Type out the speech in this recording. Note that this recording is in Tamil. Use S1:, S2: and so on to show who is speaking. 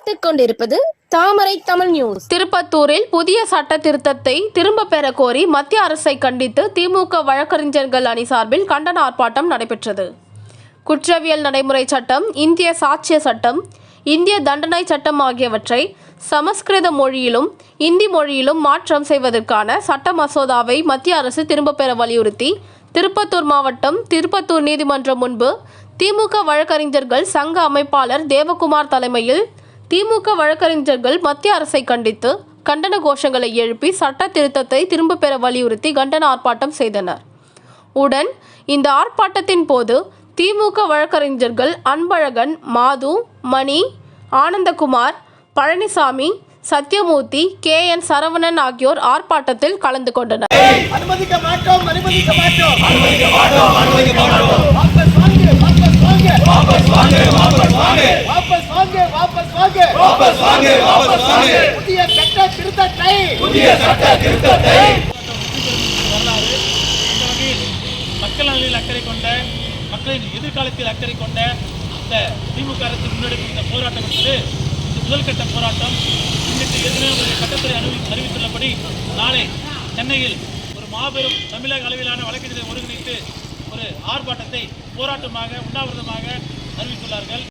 S1: பார்த்துக் கொண்டிருப்பது தாமரை தமிழ் நியூஸ்.
S2: திருப்பத்தூரில் புதிய சட்ட திருத்தத்தை திரும்ப பெற கோரி மத்திய அரசை கண்டித்து திமுக வழக்கறிஞர்கள் அணி சார்பில் கண்டன ஆர்ப்பாட்டம் நடைபெற்றது. குற்றவியல் நடைமுறை சட்டம், இந்திய சாட்சிய சட்டம், இந்திய தண்டனை சட்டம் ஆகியவற்றை சமஸ்கிருத மொழியிலும் இந்தி மொழியிலும் மாற்றம் செய்வதற்கான சட்ட மசோதாவை மத்திய அரசு திரும்ப பெற வலியுறுத்தி திருப்பத்தூர் மாவட்டம் திருப்பத்தூர் நீதிமன்றம் முன்பு திமுக வழக்கறிஞர்கள் சங்க அமைப்பாளர் தேவகுமார் தலைமையில் திமுக வழக்கறிஞர்கள் மத்திய அரசை கண்டித்து கண்டன கோஷங்களை எழுப்பி சட்ட திருத்தத்தை திரும்ப பெற வலியுறுத்தி கண்டன ஆர்ப்பாட்டம் செய்தனர். உடன் இந்த ஆர்ப்பாட்டத்தின் போது திமுக வழக்கறிஞர்கள் அன்பழகன், மாது, மணி, ஆனந்தகுமார், பழனிசாமி, சத்யமூர்த்தி, KN சரவணன் ஆகியோர் ஆர்ப்பாட்டத்தில் கலந்து கொண்டனர்.
S3: மக்கள் நலனில் அக்கறை கொண்ட, மக்களின் எதிர்காலத்தில் அக்கறை கொண்ட இந்த திமுக அரசு முன்னெடுக்கும் இந்த போராட்டம் என்பது இந்த முதல்கட்ட போராட்டம். இன்னைக்கு ஏற்கனவே சட்டத்துறை அறிவித்துள்ளபடி நாளை சென்னையில் ஒரு மாபெரும் தமிழக அளவிலான வழக்கறிஞரை ஒருங்கிணைத்து ஒரு ஆர்ப்பாட்டத்தை போராட்டமாக உண்ணாவிரதமாக அறிவித்துள்ளார்கள்.